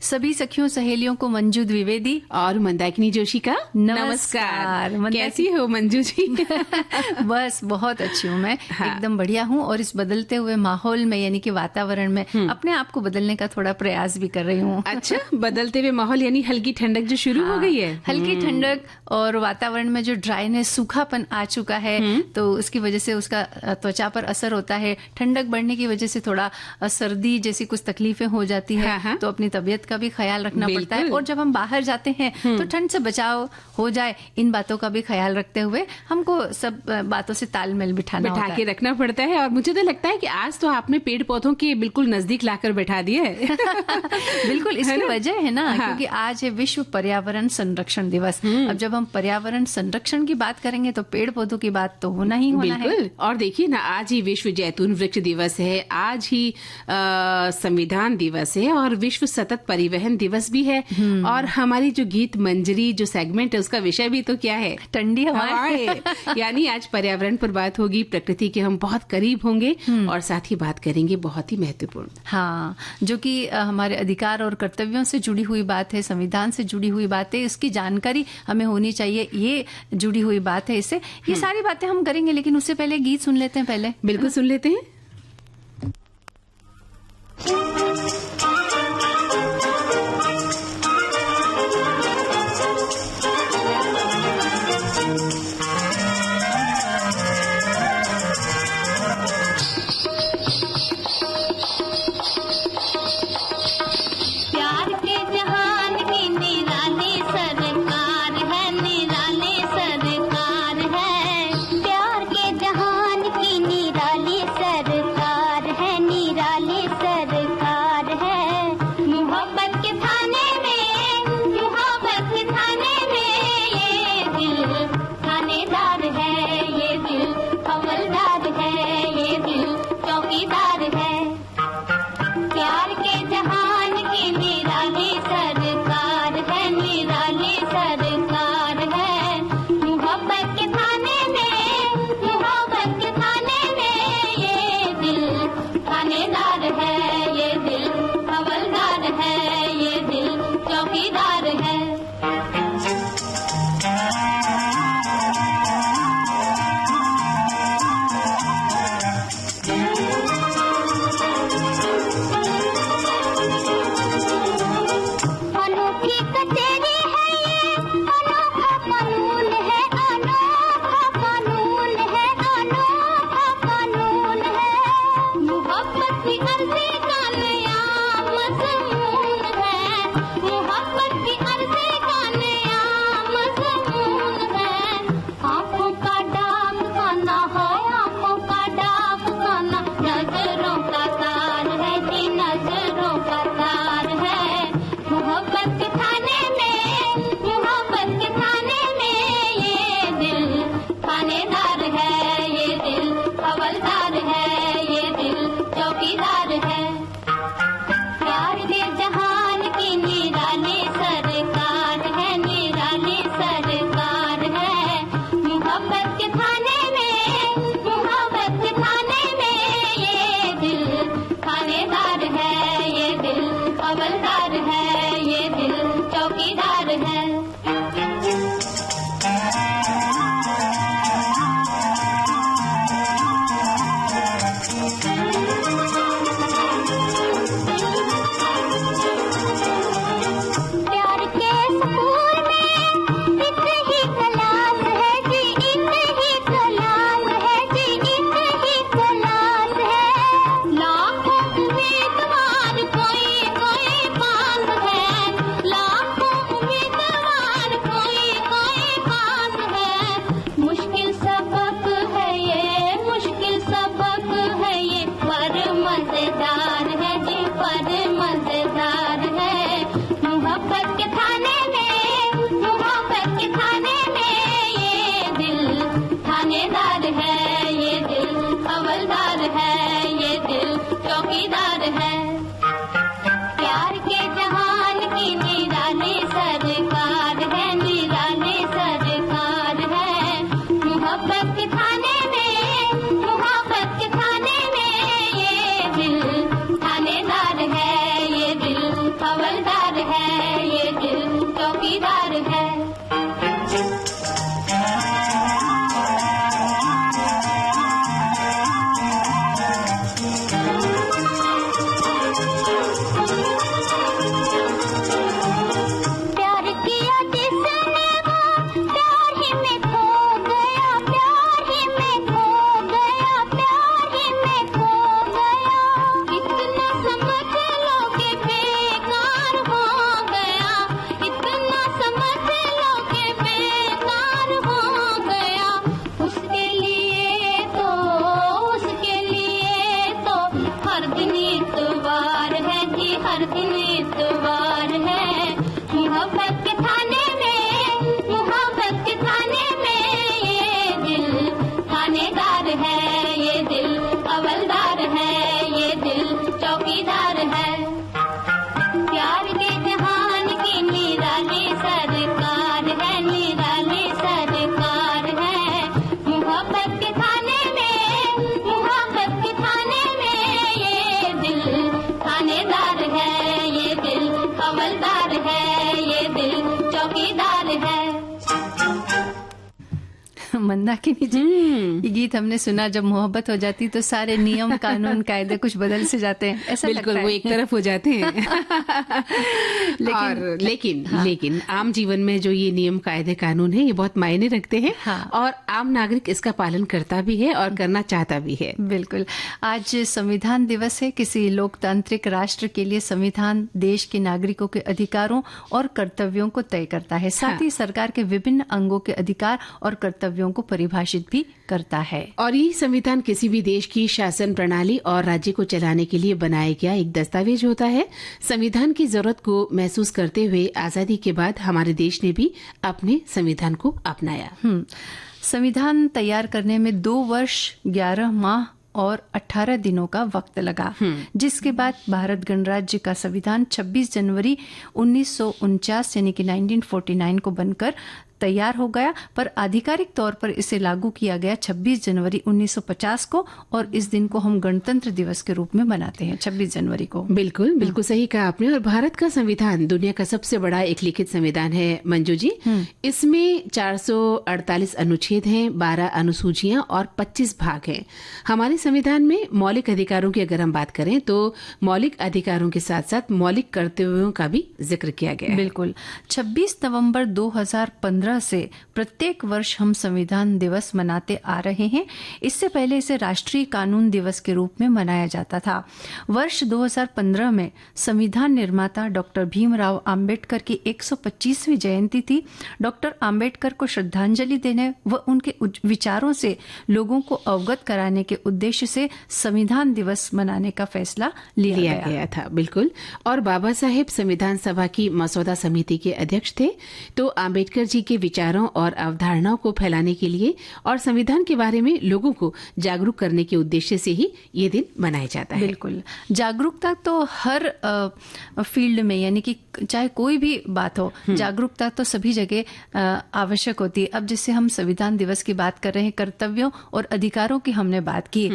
सभी सखियों सहेलियों को मंजू द्विवेदी और मंदाकिनी जोशी का नमस्कार। कैसी हो मंजू जी? बस बहुत अच्छी हूँ मैं। हाँ। एकदम बढ़िया हूँ और इस बदलते हुए माहौल में यानी कि वातावरण में अपने आप को बदलने का थोड़ा प्रयास भी कर रही हूँ। अच्छा, बदलते हुए माहौल यानी हल्की ठंडक जो शुरू हो गई है। हल्की ठंडक और वातावरण में जो ड्राइनेस सूखापन आ चुका है तो उसकी वजह से उसका त्वचा पर असर होता है। ठंडक बढ़ने की वजह से थोड़ा सर्दी जैसी कुछ तकलीफें हो जाती है। हाँ। तो अपनी तबीयत का भी ख्याल रखना पड़ता है और जब हम बाहर जाते हैं तो ठंड से बचाव हो जाए इन बातों का भी ख्याल रखते हुए हमको सब बातों से तालमेल बिठा के रखना पड़ता है। और मुझे तो लगता है कि आज तो आपने पेड़ पौधों के बिल्कुल नजदीक लाकर बैठा दिए है। बिल्कुल, इसकी वजह है ना। हाँ। क्योंकि आज है विश्व पर्यावरण संरक्षण दिवस। अब जब हम पर्यावरण संरक्षण की बात करेंगे तो पेड़ पौधों की बात तो होना ही होना है। और देखिए ना, आज ही विश्व जैतून वृक्ष दिवस है, आज ही संविधान दिवस है और विश्व सतत परिवहन दिवस भी है। और हमारी जो गीत मंजरी जो सेगमेंट है उसका विषय भी तो क्या है? ठंडी हवाएं। यानी आज पर्यावरण पर बात होगी, प्रकृति के हम बहुत करीब होंगे और साथ ही बात करेंगे बहुत ही महत्वपूर्ण, हाँ, जो कि हमारे अधिकार और कर्तव्यों से जुड़ी हुई बात है, संविधान से जुड़ी हुई बात है, इसकी जानकारी हमें होनी चाहिए, ये जुड़ी हुई बात है। इससे ये सारी बातें हम करेंगे, लेकिन उससे पहले गीत सुन लेते हैं। पहले बिल्कुल सुन लेते हैं। हवलदार इतवार है जी, हर दिन इतवार है। मोहब्बत के थाने में, मोहब्बत के थाने में ये दिल थानेदार है, ये दिल अवलदार है, ये दिल चौकीदार है। प्यार के जहान की निराली सरकार है, निराली सरकार है। मोहब्बत के थाने में, मोहब्बत के थाने में ये दिल थानेदार है, ये दिल अमलदार है, ये दिल चौकीदार है। मंदाकिनी जी, ये गीत हमने सुना, जब मोहब्बत हो जाती तो सारे नियम कानून कायदे कुछ बदल से जाते हैं, ऐसा बिल्कुल लगता वो है। एक तरफ हो जाते हैं। लेकिन आम जीवन में जो ये नियम कायदे कानून है ये बहुत मायने रखते हैं। हाँ। और आम नागरिक इसका पालन करता भी है और करना चाहता भी है। बिल्कुल। आज संविधान दिवस है। किसी लोकतांत्रिक राष्ट्र के लिए संविधान देश के नागरिकों के अधिकारों और कर्तव्यों को तय करता है, साथ ही सरकार के विभिन्न अंगों के अधिकार और कर्तव्यों को परिभाषित भी करता है। और ये संविधान किसी भी देश की शासन प्रणाली और राज्य को चलाने के लिए बनाया गया एक दस्तावेज होता है। संविधान की जरूरत को महसूस करते हुए आजादी के बाद हमारे देश ने भी अपने संविधान को अपनाया। संविधान तैयार करने में 2 वर्ष 11 माह और 18 दिनों का वक्त लगा, जिसके बाद भारत गणराज्य का संविधान 26 जनवरी 1949 यानी कि 1949 को बनकर तैयार हो गया, पर आधिकारिक तौर पर इसे लागू किया गया 26 जनवरी 1950 को, और इस दिन को हम गणतंत्र दिवस के रूप में मनाते हैं 26 जनवरी को। बिल्कुल सही कहा आपने। और भारत का संविधान दुनिया का सबसे बड़ा एक लिखित संविधान है मंजू जी। इसमें 448 अनुच्छेद हैं, 12 अनुसूचियां और 25 भाग हैं। हमारे संविधान में मौलिक अधिकारों की अगर हम बात करें तो मौलिक अधिकारों के साथ साथ मौलिक कर्तव्यों का भी जिक्र किया गया है। बिल्कुल। 26 नवंबर 2015 से प्रत्येक वर्ष हम संविधान दिवस मनाते आ रहे हैं। इससे पहले इसे राष्ट्रीय कानून दिवस के रूप में मनाया जाता था। वर्ष 2015 में संविधान निर्माता डॉक्टर भीमराव अंबेडकर की 125वीं जयंती थी। डॉक्टर अंबेडकर को श्रद्धांजलि देने व उनके विचारों से लोगों को अवगत कराने के उद्देश्य से संविधान दिवस मनाने का फैसला लिया गया था। बिल्कुल। और बाबा साहेब संविधान सभा की मसौदा समिति के अध्यक्ष थे। तो अंबेडकर जी के विचारों और अवधारणाओं को फैलाने के लिए और संविधान के बारे में लोगों को जागरूक करने के उद्देश्य से ही ये दिन मनाया जाता है। बिल्कुल। जागरूकता तो हर फील्ड में, यानी कि चाहे कोई भी बात हो, जागरूकता तो सभी जगह आवश्यक होती है। अब जैसे हम संविधान दिवस की बात कर रहे हैं, कर्तव्यों और अधिकारों की हमने बात की,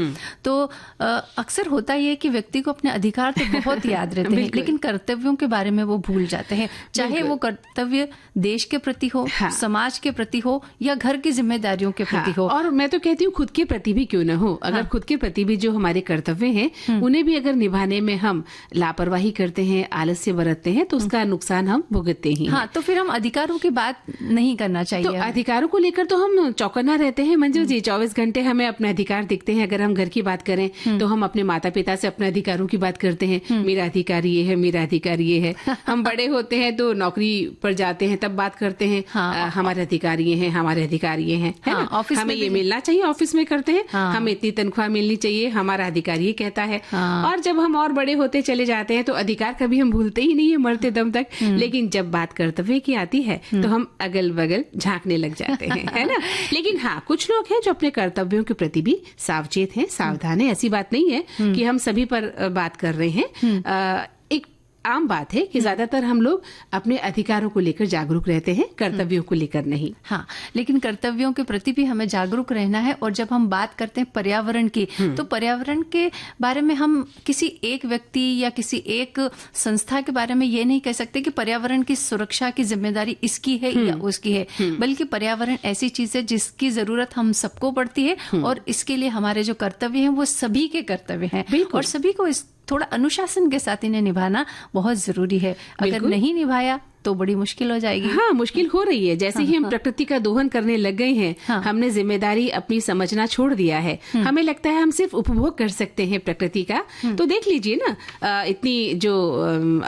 तो अक्सर होता ही है कि व्यक्ति को अपने अधिकार तो बहुत याद रहते हैं, लेकिन कर्तव्यों के बारे में वो भूल जाते हैं। चाहे वो कर्तव्य देश के प्रति हो, समाज के प्रति हो, या घर की जिम्मेदारियों के प्रति हो। और मैं तो कहती हूँ खुद के प्रति भी क्यों न हो, अगर खुद के प्रति भी जो हमारे कर्तव्य हैं उन्हें भी अगर निभाने में हम लापरवाही करते हैं, आलस्य बरतते हैं, तो उसका नुकसान हम भुगतते ही हैं। तो फिर हम अधिकारों की बात नहीं करना चाहिए। तो अधिकारों को लेकर तो हम चौकन्ना रहते हैं मंजू जी। 24 घंटे हमें अपने अधिकार दिखते हैं। अगर हम घर की बात करें तो हम अपने माता पिता से अपने अधिकारों की बात करते हैं, मेरा अधिकार ये है, मेरा अधिकार ये है। हम बड़े होते हैं तो नौकरी पर जाते हैं, तब बात करते हैं हमारे अधिकार ये हैं, हमारे अधिकार ये हैं, है ना? ऑफिस हमें में ये मिलना चाहिए, ऑफिस में करते हैं, हमें इतनी तनख्वाह मिलनी चाहिए, हमारा अधिकार ये कहता है। और जब हम और बड़े होते चले जाते हैं तो अधिकार कभी हम भूलते ही नहीं है मरते दम तक। लेकिन जब बात कर्तव्य की आती है तो हम अगल बगल झांकने लग जाते हैं, है ना? लेकिन हाँ, कुछ लोग हैं जो अपने कर्तव्यों के प्रति भी सावचेत हैं, सावधान है। ऐसी बात नहीं है कि हम सभी पर बात कर रहे हैं। एक आम बात है कि ज्यादातर हम लोग अपने अधिकारों को लेकर जागरूक रहते हैं, कर्तव्यों को लेकर नहीं। हाँ, लेकिन कर्तव्यों के प्रति भी हमें जागरूक रहना है। और जब हम बात करते हैं पर्यावरण की, तो पर्यावरण के बारे में हम किसी एक व्यक्ति या किसी एक संस्था के बारे में ये नहीं कह सकते कि पर्यावरण की सुरक्षा की जिम्मेदारी इसकी है या उसकी है, बल्कि पर्यावरण ऐसी चीज है जिसकी जरूरत हम सबको पड़ती है, और इसके लिए हमारे जो कर्तव्य हैं वो सभी के कर्तव्य हैं, और सभी को इस थोड़ा अनुशासन के साथ इन्हें निभाना बहुत जरूरी है। अगर नहीं निभाया तो बड़ी मुश्किल हो जाएगी। हाँ, मुश्किल हो रही है। जैसे ही हम प्रकृति का दोहन करने लग गए हैं, हमने जिम्मेदारी अपनी समझना छोड़ दिया है। हमें लगता है हम सिर्फ उपभोग कर सकते हैं प्रकृति का। तो देख लीजिए ना, इतनी जो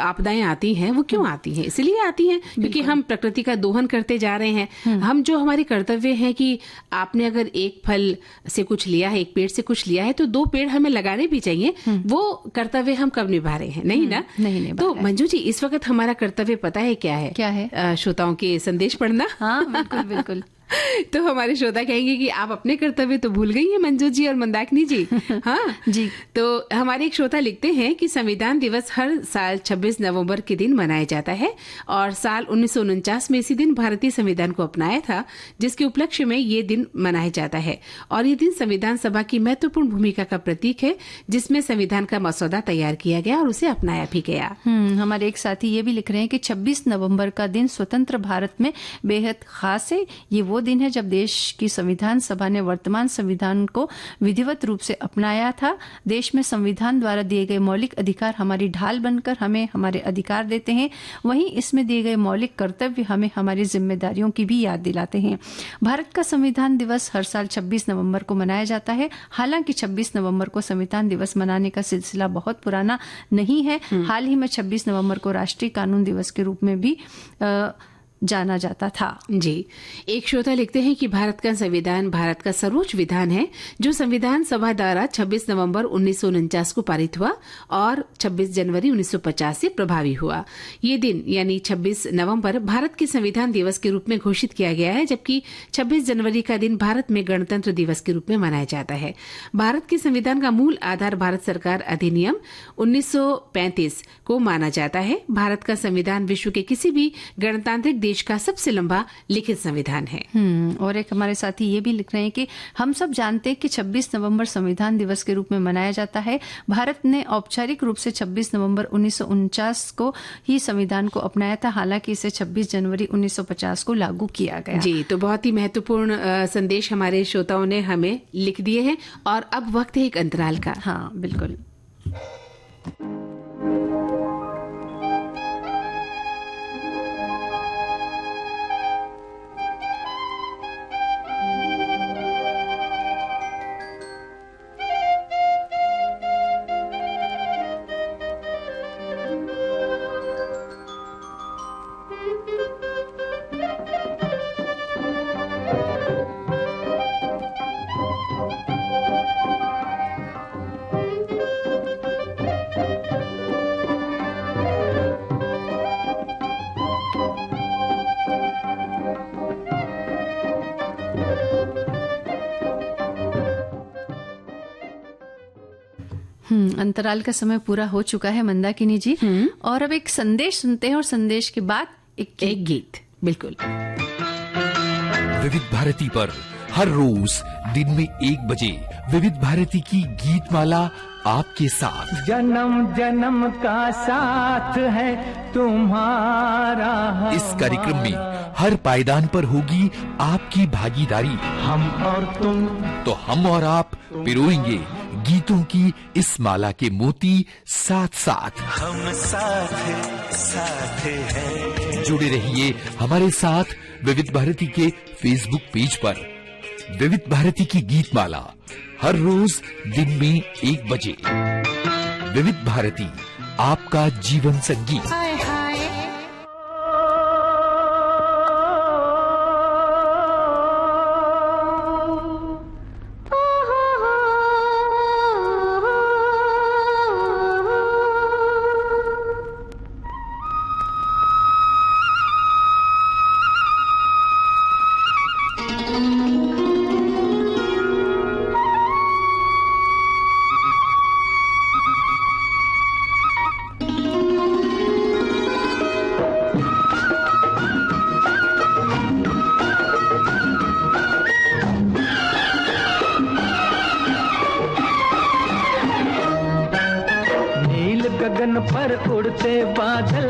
आपदाएं आती हैं वो क्यों आती हैं? इसलिए आती हैं क्योंकि हम प्रकृति का दोहन करते जा रहे हैं। हम जो हमारे कर्तव्य है कि आपने अगर एक फल से कुछ लिया है, एक पेड़ से कुछ लिया है, तो 2 पेड़ हमें लगाने भी चाहिए। वो कर्तव्य हम कब निभा रहे हैं? नहीं ना? नहीं। तो मंजू जी, इस वक्त हमारा कर्तव्य पता है क्या है? क्या है? श्रोताओं के संदेश पढ़ना। हाँ, बिल्कुल बिल्कुल। तो हमारे श्रोता कहेंगे कि आप अपने कर्तव्य तो भूल गई हैं मंजू जी और मंदाकिनी जी। हाँ जी। तो हमारे एक श्रोता लिखते हैं कि संविधान दिवस हर साल 26 नवंबर के दिन मनाया जाता है और साल 1949 में इसी दिन भारतीय संविधान को अपनाया था, जिसके उपलक्ष्य में ये दिन मनाया जाता है। और ये दिन संविधान सभा की महत्वपूर्ण भूमिका का प्रतीक है, जिसमें संविधान का मसौदा तैयार किया गया और उसे अपनाया भी गया। हमारे एक साथी ये भी लिख रहे हैं कि 26 नवंबर का दिन स्वतंत्र भारत में बेहद खास है। ये वो दिन है जब देश की संविधान सभा ने वर्तमान संविधान को विधिवत रूप से अपनाया था। देश में संविधान द्वारा दिए गए मौलिक अधिकार हमारी ढाल बनकर हमें हमारे अधिकार देते हैं, वहीं इसमें दिए गए मौलिक कर्तव्य हमें हमारी जिम्मेदारियों की भी याद दिलाते हैं। भारत का संविधान दिवस हर साल 26 नवंबर को मनाया जाता है। हालांकि 26 नवंबर को संविधान दिवस मनाने का सिलसिला बहुत पुराना नहीं है। हाल ही में 26 नवंबर को राष्ट्रीय कानून दिवस के रूप में भी जाना जाता था। जी, एक श्रोता लिखते हैं कि भारत का संविधान भारत का सर्वोच्च विधान है, जो संविधान सभा द्वारा 26 नवंबर 1949 को पारित हुआ और 26 जनवरी 1950 से प्रभावी हुआ। ये दिन यानी 26 नवंबर भारत के संविधान दिवस के रूप में घोषित किया गया है, जबकि 26 जनवरी का दिन भारत में गणतंत्र दिवस के रूप में मनाया जाता है। भारत के संविधान का मूल आधार भारत सरकार अधिनियम 1935 को माना जाता है। भारत का संविधान विश्व के किसी भी गणतांत्रिक देश का सबसे लंबा लिखित संविधान है। और एक हमारे साथी ये भी लिख रहे हैं कि हम सब जानते हैं कि 26 नवंबर संविधान दिवस के रूप में मनाया जाता है। भारत ने औपचारिक रूप से 26 नवंबर 1949 को ही संविधान को अपनाया था, हालांकि इसे 26 जनवरी 1950 को लागू किया गया। जी, तो बहुत ही महत्वपूर्ण संदेश हमारे श्रोताओं ने हमें लिख दिए हैं और अब वक्त है एक अंतराल का। हाँ, बिल्कुल। अंतराल का समय पूरा हो चुका है मंदाकिनी जी, और अब एक संदेश सुनते हैं और संदेश के बाद एक गीत। बिल्कुल। विविध भारती पर हर रोज दिन में 1 बजे विविध भारती की गीत माला आपके साथ। जन्म जन्म का साथ है तुम्हारा। इस कार्यक्रम में हर पायदान पर होगी आपकी भागीदारी। हम और तुम, तो हम और आप पिरोएंगे गीतों की इस माला के मोती साथ साथ। हम साथ हैं। जुड़े रहिए हमारे साथ विविध भारती के फेसबुक पेज पर। विविध भारती की गीत माला हर रोज दिन में 1 बजे। विविध भारती, आपका जीवन संगीत। गगन पर उड़ते बादल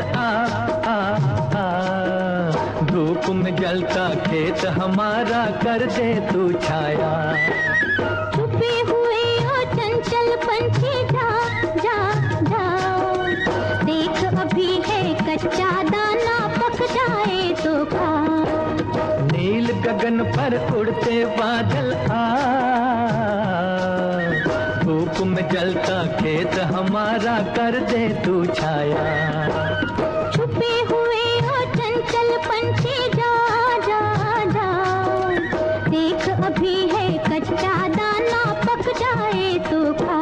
धूप में जलता खेत हमारा कर दे तू छाया। छुपे हुए हो चंचल पंछी जा जा जा, देख अभी है कच्चा दाना पक बादल आ, धूप में जलता खेत हमारा कर दे तू छाया। छुपे हुए हो चंचल पंछी जा जा जा, देख अभी है कच्चा दाना पक जाए तो खा।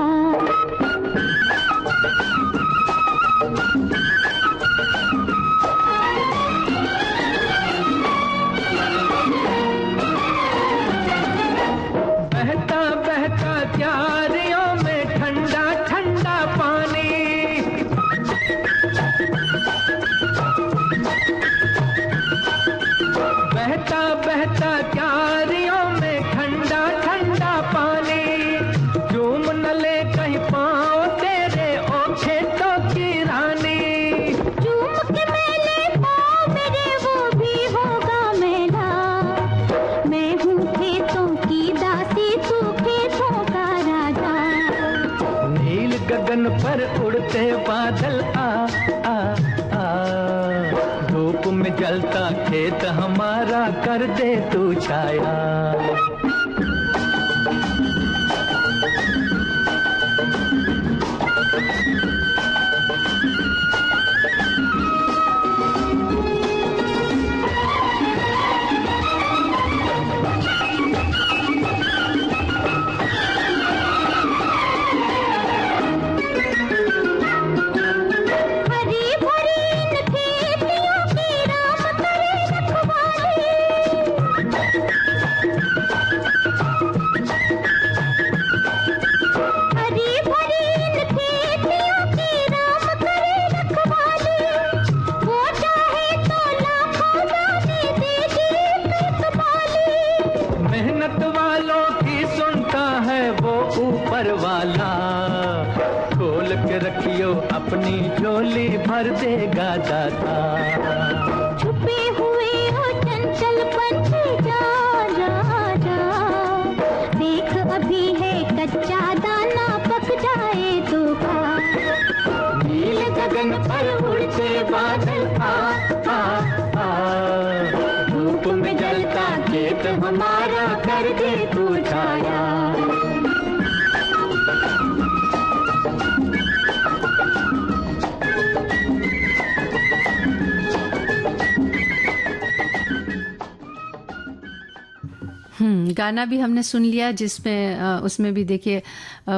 बहता बहता क्यारियों में ठंडा ठंडा पानी, बहता बहता क्यारियों में ठंडा ठंडा पानी, झूम न ले कहीं पाँव तेरे ओ खेतों की रानी। झूम के मेले पाँव मेरे वो भी होगा मेला, मैं हूँ खेतों की दासी तू खेतों का राजा। नील गगन पर उड़ते बादल आ आ आ, धूप में जलता खेत हमारा कर दे तू छाया। हरी भरी इन खेतियों की राम करे रखवाली, हरी भरी इन खेतियों की राम करे रखवाली, वो चाहे तो लाखों दाने देगी एक बाली। मेहनत वालों की सुनता है वो ऊपर वाला, खोल के रखियो अपनी झोली भर देगा दाता। छुपे हुए हो चंचल पंछी जा जा जा, देख अभी है कच्चा दाना पक जाए तो खा। नील गगन पर उड़ते बादल आ आ आ, धूप में जलता खेत हमारा कर दे तू छाया। गाना भी हमने सुन लिया जिसमें उसमें भी देखिए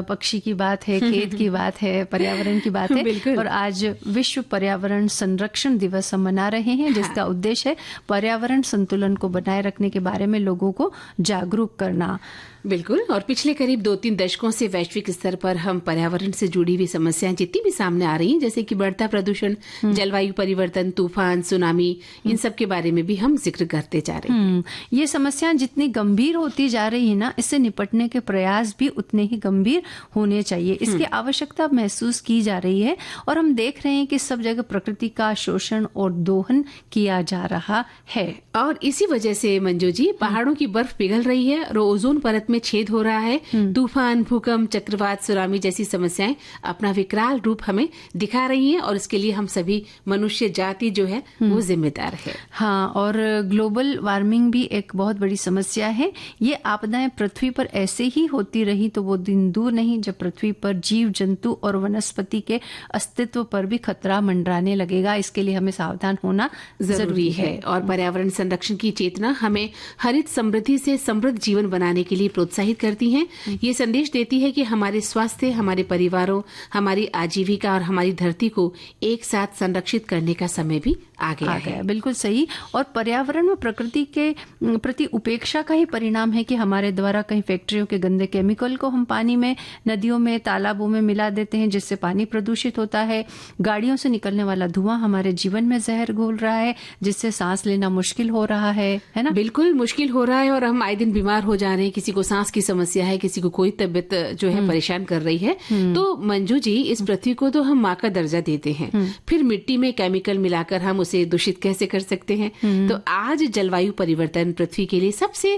पक्षी की बात है, खेत की बात है, पर्यावरण की बात है। बिल्कुल। और आज विश्व पर्यावरण संरक्षण दिवस हम मना रहे हैं, जिसका उद्देश्य है पर्यावरण संतुलन को बनाए रखने के बारे में लोगों को जागरूक करना। बिल्कुल। और पिछले करीब 2-3 दशकों से वैश्विक स्तर पर हम पर्यावरण से जुड़ी हुई समस्याएं जितनी भी सामने आ रही हैं, जैसे कि बढ़ता प्रदूषण, जलवायु परिवर्तन, तूफान, सुनामी, इन सब के बारे में भी हम जिक्र करते जा रहे हैं। ये समस्याएं जितनी गंभीर होती जा रही है ना, इससे निपटने के प्रयास भी उतने ही गंभीर होने चाहिए। इसकी आवश्यकता महसूस की जा रही है और हम देख रहे हैं कि सब जगह प्रकृति का शोषण और दोहन किया जा रहा है। और इसी वजह से मंजू जी, पहाड़ों की बर्फ पिघल रही है और ओजोन परत में छेद हो रहा है। तूफान, भूकंप, चक्रवात, सुनामी जैसी समस्याएं अपना विकराल रूप हमें दिखा रही हैं और इसके लिए हम सभी मनुष्य जाति जो है वो जिम्मेदार है। हाँ, और ग्लोबल वार्मिंग भी एक बहुत बड़ी समस्या है। ये आपदाएं पृथ्वी पर ऐसे ही होती रही तो वो दिन दूर नहीं जब पृथ्वी पर जीव जंतु और वनस्पति के अस्तित्व पर भी खतरा मंडराने लगेगा। इसके लिए हमें सावधान होना जरूरी है। और पर्यावरण संरक्षण की चेतना हमें हरित समृद्धि से समृद्ध जीवन बनाने के लिए प्रोत्साहित करती हैं। ये संदेश देती है कि हमारे स्वास्थ्य, हमारे परिवारों, हमारी आजीविका और हमारी धरती को एक साथ संरक्षित करने का समय भी आ गया है। बिल्कुल सही। और पर्यावरण में प्रकृति के प्रति उपेक्षा का ही परिणाम है कि हमारे द्वारा कहीं फैक्ट्रियों के गंदे केमिकल को हम पानी में, नदियों में, तालाबों में मिला देते हैं, जिससे पानी प्रदूषित होता है। गाड़ियों से निकलने वाला धुआं हमारे जीवन में जहर घोल रहा है, जिससे सांस लेना मुश्किल हो रहा है ना? बिल्कुल मुश्किल हो रहा है और हम आए दिन बीमार हो जा रहे हैं। किसी को सांस की समस्या है, किसी को कोई तबीयत जो है परेशान कर रही है, तो मंजू जी इस पृथ्वी को तो हम माँ का दर्जा देते हैं, फिर मिट्टी में केमिकल मिलाकर हम उसे दूषित कैसे कर सकते हैं। तो आज जलवायु परिवर्तन पृथ्वी के लिए सबसे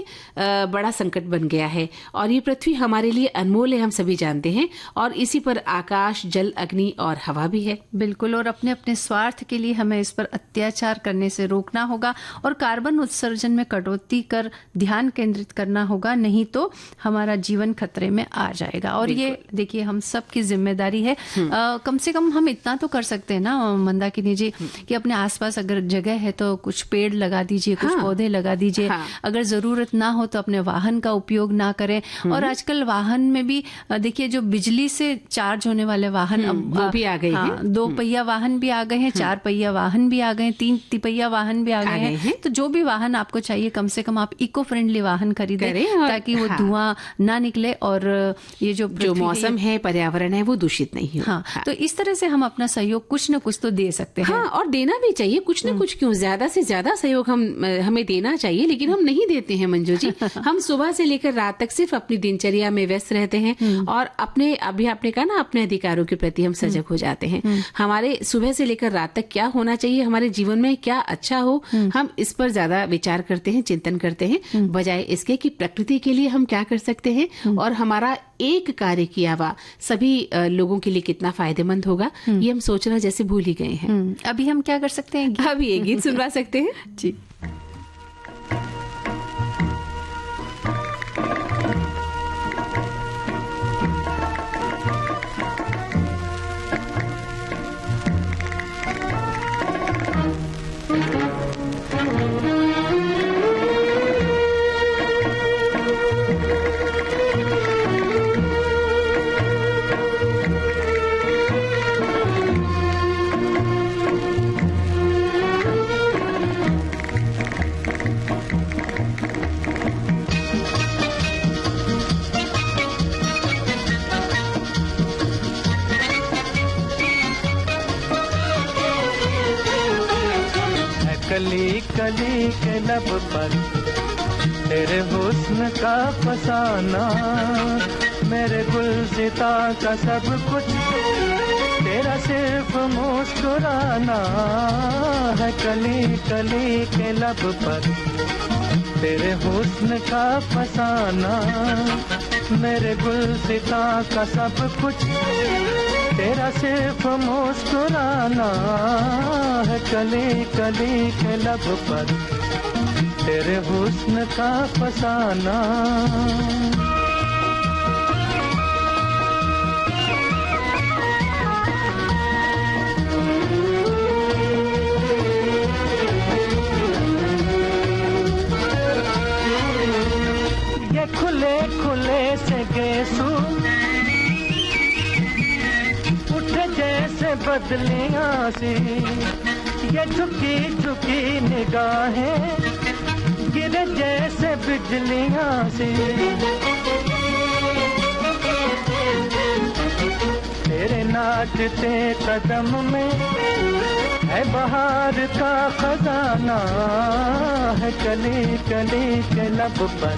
बड़ा संकट बन गया है और ये पृथ्वी हमारे लिए अनमोल है, हम सभी जानते हैं, और इसी पर आकाश, जल, अग्नि और हवा भी है। बिल्कुल, और अपने अपने स्वार्थ के लिए हमें इस पर अत्याचार करने से रोकना होगा और कार्बन उत्सर्जन में कटौती कर ध्यान केंद्रित करना होगा, नहीं तो हमारा जीवन खतरे में आ जाएगा। और ये देखिए हम सब की जिम्मेदारी है। कम से कम हम इतना तो कर सकते हैं ना मंदाकिनी जी कि अपने आसपास अगर जगह है तो कुछ पेड़ लगा दीजिए, कुछ पौधे लगा दीजिए। अगर जरूरत ना हो तो अपने वाहन का उपयोग ना करें। और आजकल वाहन में भी देखिए जो बिजली से चार्ज होने वाले वाहन वो भी आ गए हैं। 2 पहिया वाहन भी आ गए हैं, 4 पहिया वाहन भी आ गए हैं, 3 तिपहिया वाहन भी आ गए हैं। तो जो भी वाहन आपको चाहिए कम से कम आप इको फ्रेंडली वाहन खरीदें ताकि वो धुआं ना निकले और ये जो मौसम है, पर्यावरण है, वो दूषित नहीं हो। तो इस तरह से हम अपना सहयोग कुछ न कुछ तो दे सकते हैं। और देना भी चाहिए, कुछ न कुछ क्यों, ज्यादा से ज्यादा सहयोग हमें देना चाहिए, लेकिन हम नहीं देते हैं मंजू जी। हम सुबह से लेकर रात तक सिर्फ अपनी दिनचर्या में व्यस्त रहते हैं और अभी आपने कहा ना अपने अधिकारों के प्रति हम सजग हो जाते हैं। हमारे सुबह से लेकर रात तक क्या होना चाहिए हमारे जीवन में, क्या अच्छा हो, हम इस पर ज्यादा विचार करते हैं, चिंतन करते हैं, बजाय इसके कि प्रकृति के लिए हम क्या कर सकते हैं और हमारा एक कार्य किया हुआ सभी लोगों के लिए कितना फायदेमंद होगा, ये हम सोचना जैसे भूल ही गए हैं। अभी हम क्या कर सकते हैं? अभी ये गीत सुनवा सकते हैं जी। कली कली के लब पर तेरे हुस्न का फसाना, मेरे गुलसिता का सब कुछ तेरा सिर्फ मुस्कुराना है। कली कली के लब पर तेरे हुस्न का फसाना, मेरे गुलसिता का सब कुछ तेरा सिर्फ मुस्कुराना है। कली कली के लब पर तेरे हुस्न का फसाना। ये खुले खुले से गेसू जैसे बदलियां सी, ये झुकी झुकी निगाहें गिरे जैसे बिजलियां सी। तेरे नाचते कदम में है बहार का खजाना है। कली कली के लब पर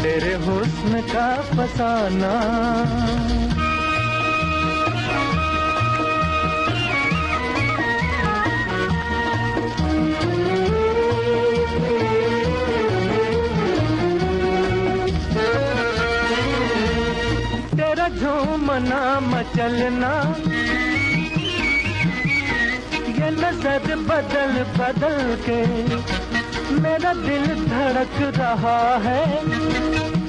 तेरे हुस्न का फसाना। झूमना मचलना, ये नजर बदल बदल के मेरा दिल धड़क रहा है।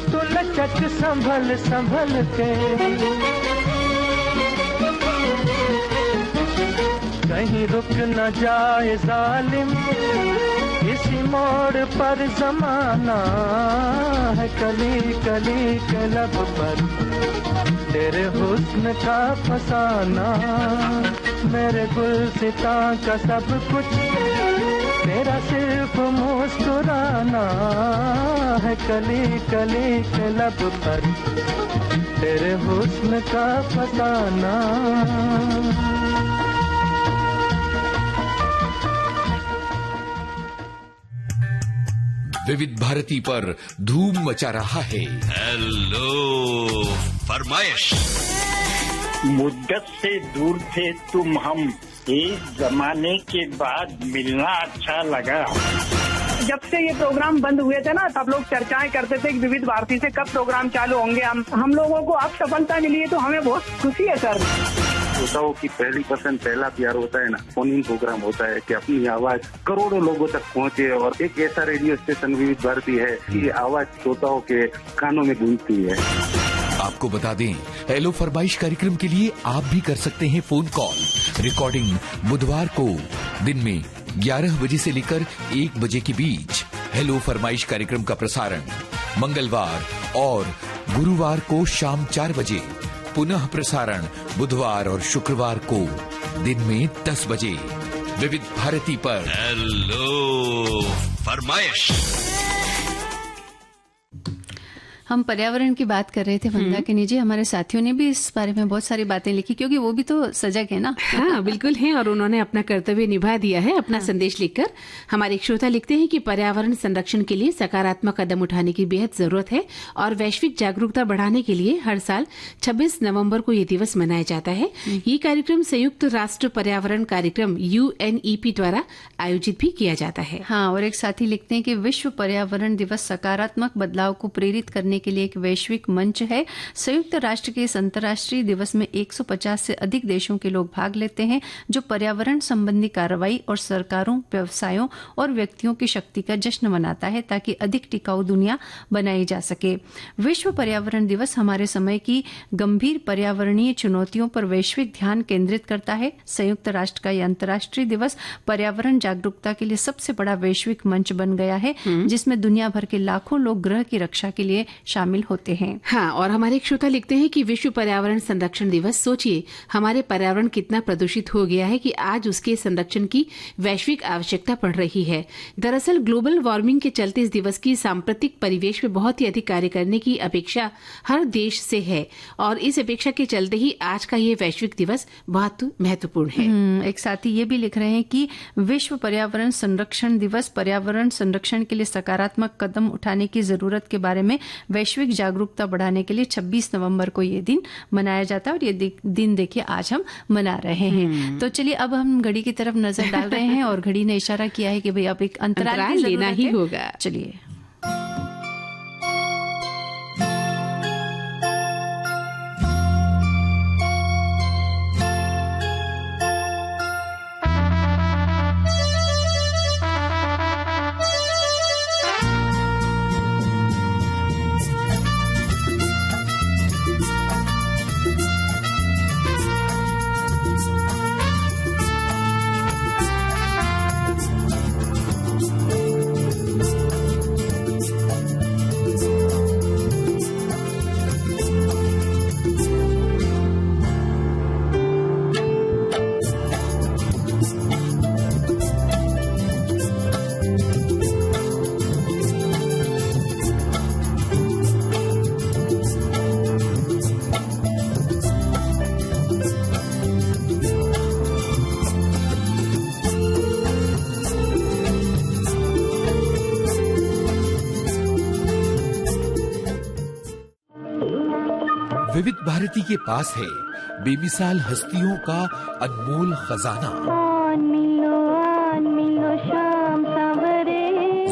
तू लचक संभल संभल के, कहीं रुक न जाए जालिम, इसी मोड़ पर जमाना है। कली कली के लब पर तेरे हुस्न का फसाना, मेरे गुलसिता का सब कुछ तेरा सिर्फ मुस्कुराना है। कली कली के लब पर तेरे हुस्न का फसाना। विविध भारती पर धूम मचा रहा है हेलो फरमाइश। मुद्दत से दूर थे तुम हम, एक जमाने के बाद मिलना अच्छा लगा। जब से ये प्रोग्राम बंद हुए थे ना, तब लोग चर्चाएं करते थे कि विविध भारती से कब प्रोग्राम चालू होंगे। हम लोगों को अब सफलता मिली है तो हमें बहुत खुशी है सर। श्रोताओं की पहली पसंद, पहला प्यार होता है ना, फोन इन प्रोग्राम होता है कि अपनी आवाज करोड़ों लोगों तक पहुंचे। और एक ऐसा रेडियो स्टेशन विविध भारती है कि आवाज श्रोताओं के कानों में गूंजती है। आपको बता दें, हेलो फरमाइश कार्यक्रम के लिए आप भी कर सकते हैं फोन कॉल। रिकॉर्डिंग बुधवार को दिन में 11 बजे से लेकर 1 बजे के बीच। हेलो फरमाइश कार्यक्रम का प्रसारण मंगलवार और गुरुवार को शाम 4 बजे। पुनः प्रसारण बुधवार और शुक्रवार को दिन में 10 बजे विविध भारती पर। हेलो फरमाइश। हम पर्यावरण की बात कर रहे थे मंदाकिनी जी, हमारे साथियों ने भी इस बारे में बहुत सारी बातें लिखी, क्योंकि वो भी तो सजग है ना। हाँ बिल्कुल है, और उन्होंने अपना कर्तव्य निभा दिया है। अपना संदेश लिखकर हमारे एक श्रोता लिखते हैं कि पर्यावरण संरक्षण के लिए सकारात्मक कदम उठाने की बेहद जरूरत है और वैश्विक जागरूकता बढ़ाने के लिए हर साल 26 नवंबर को ये दिवस मनाया जाता है। ये कार्यक्रम संयुक्त राष्ट्र पर्यावरण कार्यक्रम UNEP द्वारा आयोजित भी किया जाता है। हाँ, और एक साथी लिखते हैं कि विश्व पर्यावरण दिवस सकारात्मक बदलाव को प्रेरित करने के लिए एक वैश्विक मंच है। संयुक्त राष्ट्र के इस अंतर्राष्ट्रीय दिवस में 150 से अधिक देशों के लोग भाग लेते हैं, जो पर्यावरण संबंधी कार्रवाई और सरकारों, व्यवसायों और व्यक्तियों की शक्ति का जश्न मनाता है, ताकि अधिक टिकाऊ दुनिया बनाई जा सके। विश्व पर्यावरण दिवस हमारे समय की गंभीर पर्यावरणीय चुनौतियों पर वैश्विक ध्यान केंद्रित करता है। संयुक्त राष्ट्र का यह अंतर्राष्ट्रीय दिवस पर्यावरण जागरूकता के लिए सबसे बड़ा वैश्विक मंच बन गया है, जिसमें दुनिया भर के लाखों लोग ग्रह की रक्षा के लिए शामिल होते हैं। हाँ, और हमारे एक श्रोता लिखते हैं कि विश्व पर्यावरण संरक्षण दिवस, सोचिए हमारे पर्यावरण कितना प्रदूषित हो गया है कि आज उसके संरक्षण की वैश्विक आवश्यकता पड़ रही है। दरअसल ग्लोबल वार्मिंग के चलते इस दिवस की सांप्रतिक परिवेश में बहुत ही अधिक कार्य करने की अपेक्षा हर देश से है, और इस अपेक्षा के चलते ही आज का ये वैश्विक दिवस बहुत महत्वपूर्ण है। एक साथी ये भी लिख रहे हैं कि विश्व पर्यावरण संरक्षण दिवस पर्यावरण संरक्षण के लिए सकारात्मक कदम उठाने की जरूरत के बारे में वैश्विक जागरूकता बढ़ाने के लिए 26 नवंबर को ये दिन मनाया जाता है, और ये दिन देखिए आज हम मना रहे हैं। तो चलिए अब हम घड़ी की तरफ नजर डाल रहे हैं, और घड़ी ने इशारा किया है कि भाई अब एक अंतराल लेना ही होगा। चलिए विविध भारती के पास है बेमिसाल हस्तियों का अनमोल खजाना।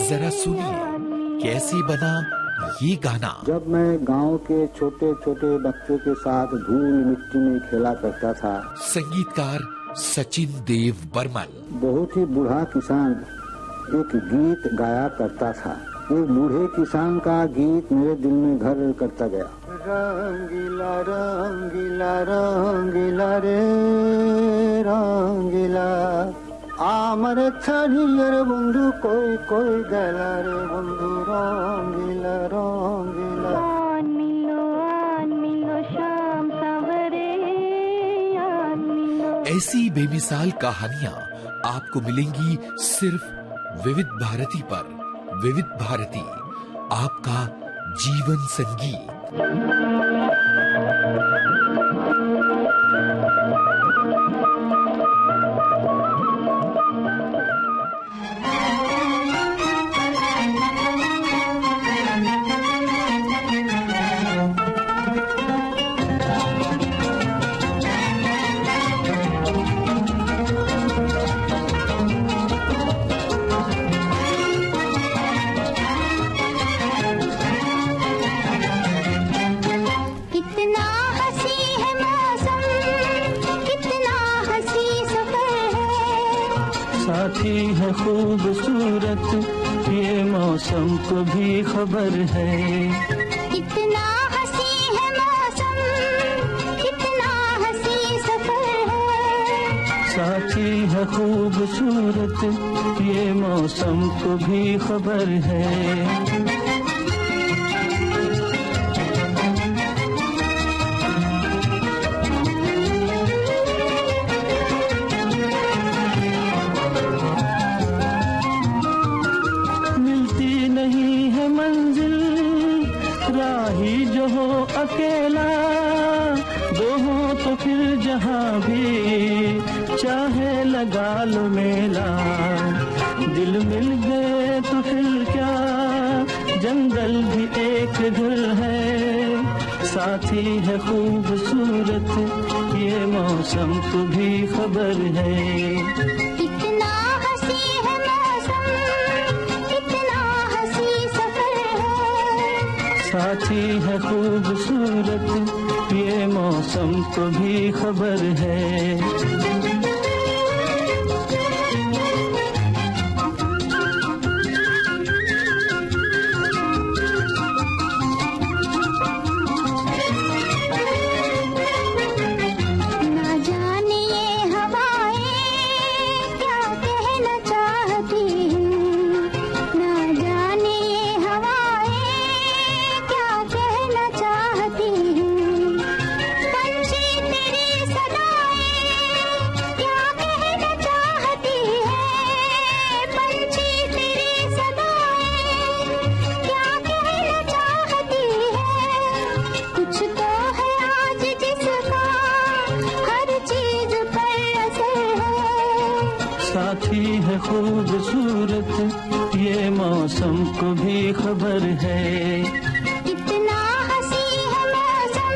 जरा सुनिए कैसे बना ये गाना। जब मैं गांव के छोटे छोटे बच्चों के साथ धूल मिट्टी में खेला करता था। संगीतकार सचिन देव बर्मन। बहुत ही बूढ़ा किसान एक गीत गाया करता था। एक बूढ़े किसान का गीत मेरे दिल में घर करता गया। रंगीला रंगीला रंगीला रे रंगीला आमर छड़ियर बंधु कोई कोई गला रे बंधु रंगीला रंगीला। ऐसी बेमिसाल कहानियाँ आपको मिलेंगी सिर्फ विविध भारती पर। विविध भारती, आपका जीवन संगीत। साथी है खूबसूरत ये मौसम को भी खबर है। कितना हंसी है मौसम, कितना हंसी सफर है। साथी है खूबसूरत ये मौसम को भी खबर है। अकेला दो हो तो फिर जहाँ भी चाहे लगा लो मेला। दिल मिल गए तो फिर क्या जंगल भी एक घर है। साथी है खूबसूरत ये मौसम को भी खबर है। साथी है खूबसूरत ये मौसम को भी खबर है। साथी है खूबसूरत ये मौसम को भी खबर है। कितना हंसी है मौसम,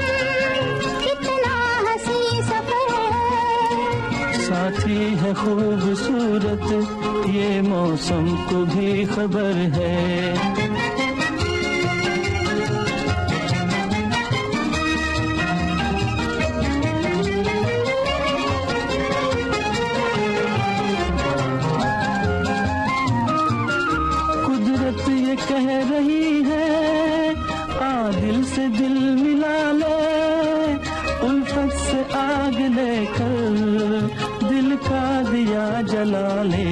कितना हंसी सफर है। साथी है खूबसूरत ये मौसम को भी खबर है। कह रही है आ दिल से दिल मिला ले, उल्फत से आग लेकर दिल का दिया जला ले।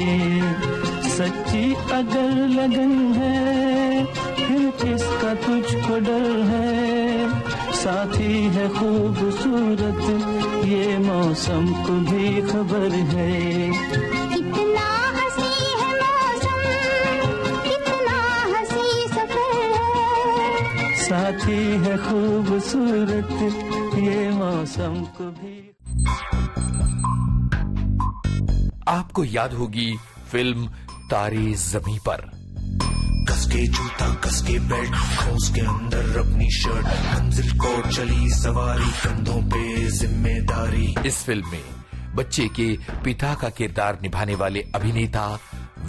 सच्ची अगर लगन है फिर किसका तुझको डर है। साथी है खूबसूरत ये मौसम को भी खबर है। साथी है खूबसूरत ये मौसम को भी। आपको याद होगी फिल्म तारे ज़मीं पर। कसके जूता कसके बेल्ट खोस के अंदर अपनी शर्ट, मंजिल को चली सवारी कंधों पे जिम्मेदारी। इस फिल्म में बच्चे के पिता का किरदार निभाने वाले अभिनेता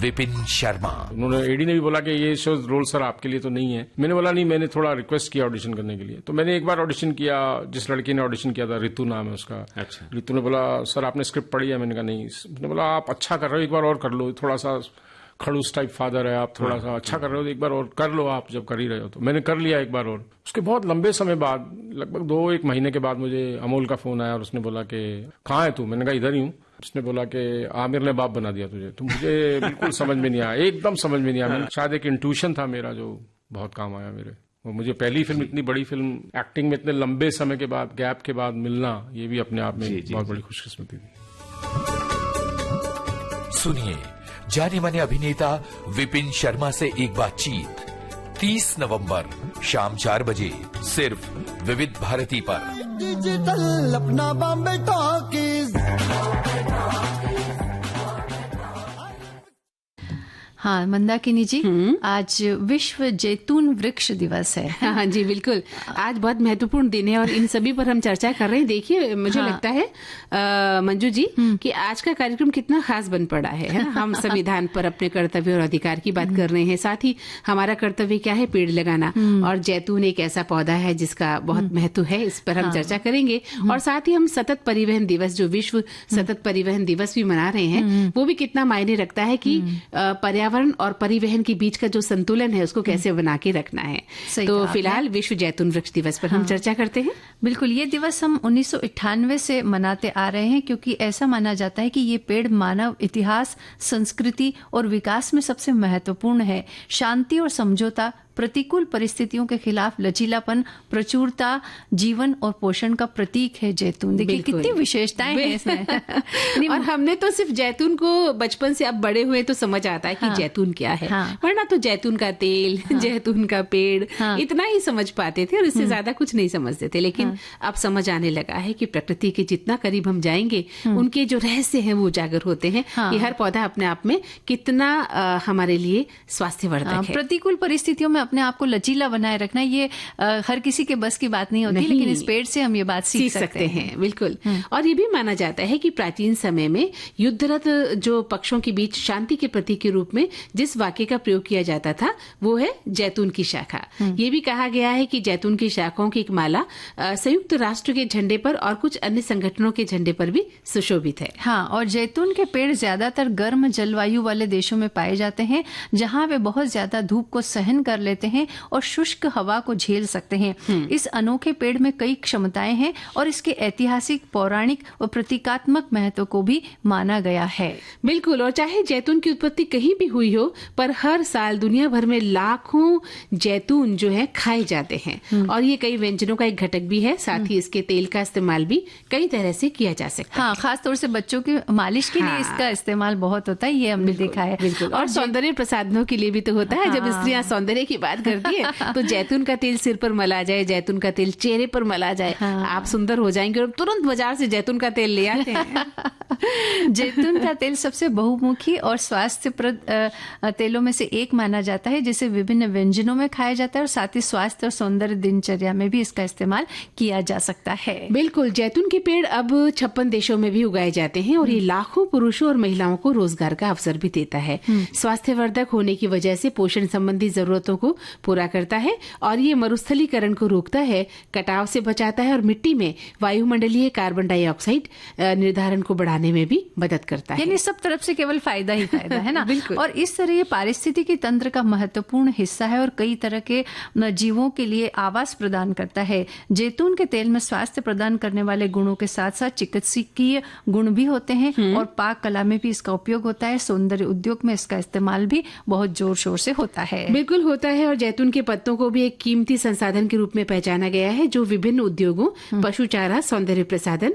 विपिन शर्मा। उन्होंने एडी ने भी बोला कि ये शो रोल सर आपके लिए तो नहीं है। मैंने बोला नहीं, मैंने थोड़ा रिक्वेस्ट किया ऑडिशन करने के लिए। तो मैंने एक बार ऑडिशन किया, जिस लड़की ने ऑडिशन किया था रितु नाम है उसका। अच्छा। रितु ने बोला सर आपने स्क्रिप्ट पढ़ी है? मैंने कहा नहीं। उसने बोला आप अच्छा कर रहे हो, एक बार और कर लो, थोड़ा सा खड़ूस टाइप फादर है आप, थोड़ा सा अच्छा कर रहे हो, एक बार और कर लो आप जब कर ही रहे हो। तो मैंने कर लिया एक बार और। उसके बहुत लंबे समय बाद, लगभग 2-1 महीने के बाद मुझे अमोल का फोन आया और उसने बोला कि कहाँ है तू? मैंने कहा इधर ही हूँ। उसने बोला कि आमिर ने बाप बना दिया तुझे। तो मुझे बिल्कुल समझ में नहीं आया, एकदम समझ में नहीं आया। शायद एक इंट्यूशन था मेरा जो बहुत काम आया मेरे। वो मुझे पहली फिल्म, इतनी बड़ी फिल्म, एक्टिंग में इतने लंबे समय के बाद, गैप के बाद मिलना, ये भी अपने आप में बहुत बड़ी खुशकिस्मती थी। सुनिए जाने माने अभिनेता विपिन शर्मा से एक बातचीत 30 नवंबर शाम 4 बजे सिर्फ विविध भारती पर। डिजिटल अपना बॉम्बे टॉकीज। हाँ मंदाकिनी जी, आज विश्व जैतून वृक्ष दिवस है। हाँ जी बिल्कुल, आज बहुत महत्वपूर्ण दिन है और इन सभी पर हम चर्चा कर रहे हैं। देखिए मुझे लगता है मंजू जी कि आज का कार्यक्रम कितना खास बन पड़ा है ना? हम संविधान पर अपने कर्तव्य और अधिकार की बात कर रहे हैं, साथ ही हमारा कर्तव्य क्या है, पेड़ लगाना, और जैतून एक ऐसा पौधा है जिसका बहुत महत्व है, इस पर हम चर्चा करेंगे। और साथ ही हम सतत परिवहन दिवस, जो विश्व सतत परिवहन दिवस भी मना रहे हैं, वो भी कितना मायने रखता है कि पर्यावरण और परिवहन के बीच का जो संतुलन है उसको कैसे बना के रखना है। तो फिलहाल विश्व जैतून वृक्ष दिवस पर हम चर्चा करते हैं। बिल्कुल, ये दिवस हम 1998 से मनाते आ रहे हैं, क्योंकि ऐसा माना जाता है कि ये पेड़ मानव इतिहास, संस्कृति और विकास में सबसे महत्वपूर्ण है। शांति और समझौता, प्रतिकूल परिस्थितियों के खिलाफ लचीलापन, प्रचुरता, जीवन और पोषण का प्रतीक है जैतून। देखिए कितनी विशेषताएं हैं इसमें। और हमने तो सिर्फ जैतून को बचपन से, अब बड़े हुए तो समझ आता है कि जैतून क्या है, वरना तो जैतून का तेल, जैतून का पेड़, इतना ही समझ पाते थे और इससे ज्यादा कुछ नहीं समझते थे। लेकिन अब समझ आने लगा है कि प्रकृति के जितना करीब हम जाएंगे, उनके जो रहस्य हैं वो उजागर होते हैं। ये हर पौधा अपने आप में कितना हमारे लिए स्वास्थ्यवर्धक है। प्रतिकूल परिस्थितियों में अपने आप को लचीला बनाए रखना, ये हर किसी के बस की बात नहीं होती, लेकिन इस पेड़ से हम ये बात सीख सकते हैं। बिल्कुल। और ये भी माना जाता है कि प्राचीन समय में युद्धरत जो पक्षों के बीच शांति के प्रतीक के रूप में जिस वाक्य का प्रयोग किया जाता था वो है जैतून की शाखा। ये भी कहा गया है कि जैतून की शाखाओं की एक माला संयुक्त राष्ट्र के झंडे पर और कुछ अन्य संगठनों के झंडे पर भी सुशोभित है। हाँ, और जैतून के पेड़ ज्यादातर गर्म जलवायु वाले देशों में पाए जाते हैं, जहाँ वे बहुत ज्यादा धूप को सहन कर लेते हैं और शुष्क हवा को झेल सकते हैं। इस अनोखे पेड़ में कई क्षमताएं हैं और इसके ऐतिहासिक, पौराणिक और प्रतीकात्मक महत्व को भी माना गया है। बिल्कुल। और चाहे जैतून की उत्पत्ति कहीं भी हुई हो, पर हर साल दुनिया भर में लाखों जैतून जो है खाए जाते हैं और ये कई व्यंजनों का एक घटक भी है। साथ ही इसके तेल का इस्तेमाल भी कई तरह से किया जा सकता है। हाँ, खास तौर से बच्चों की मालिश के लिए इसका इस्तेमाल बहुत होता है, ये हमने देखा है। और सौंदर्य प्रसाधनों के लिए भी तो होता है। जब स्त्रियां सौंदर्य की बात करती है तो जैतून का तेल सिर पर मला जाए, जैतून का तेल चेहरे पर मला जाए, आप सुंदर हो जाएंगे और तुरंत बाजार से जैतून का तेल ले आते हैं। जैतून का तेल सबसे बहुमुखी और स्वास्थ्यप्रद तेलों में से एक माना जाता है, जिसे विभिन्न व्यंजनों में खाया जाता है और साथ ही स्वास्थ्य और सौंदर्य दिनचर्या में भी इसका इस्तेमाल किया जा सकता है। बिल्कुल। जैतून के पेड़ अब 56 देशों में भी उगाए जाते हैं और ये लाखों पुरुषों और महिलाओं को रोजगार का अवसर भी देता है। स्वास्थ्यवर्धक होने की वजह से पोषण संबंधी जरूरतों को पूरा करता है और ये मरुस्थलीकरण को रोकता है, कटाव से बचाता है और मिट्टी में वायुमंडलीय कार्बन डाइऑक्साइड निर्धारण को बढ़ाने में भी मदद करता है। यानी सब तरफ से केवल फायदा ही फायदा है ना। और इस तरह ये पारिस्थितिकी तंत्र का महत्वपूर्ण हिस्सा है और कई तरह के जीवों के लिए आवास प्रदान करता है। जैतून के तेल में स्वास्थ्य प्रदान करने वाले गुणों के साथ साथ चिकित्सकीय गुण भी होते हैं और पाक कला में भी इसका उपयोग होता है। सौंदर्य उद्योग में इसका इस्तेमाल भी बहुत जोर शोर से होता है। बिल्कुल होता है। और जैतून के पत्तों को भी एक कीमती संसाधन के रूप में पहचाना गया है, जो विभिन्न उद्योगों, पशु चारा, सौंदर्य प्रसाधन,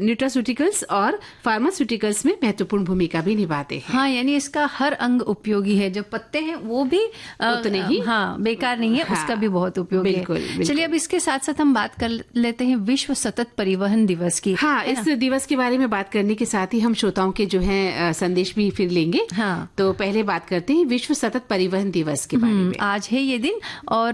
न्यूट्रास्यूटिकल्स और फार्मास्यूटिकल्स में महत्वपूर्ण भूमिका भी निभाते हैं। हाँ, यानी इसका हर अंग उपयोगी है। जो पत्ते हैं वो भी उतने ही बेकार नहीं है। हाँ, उसका भी बहुत उपयोग है। चलिए अब इसके साथ साथ हम बात कर लेते हैं विश्व सतत परिवहन दिवस की। हाँ, इस दिवस के बारे में बात करने के साथ ही हम श्रोताओं के जो है संदेश भी फिर लेंगे। हाँ, तो पहले बात करते हैं विश्व सतत परिवहन दिवस के बारे में। आज है ये दिन और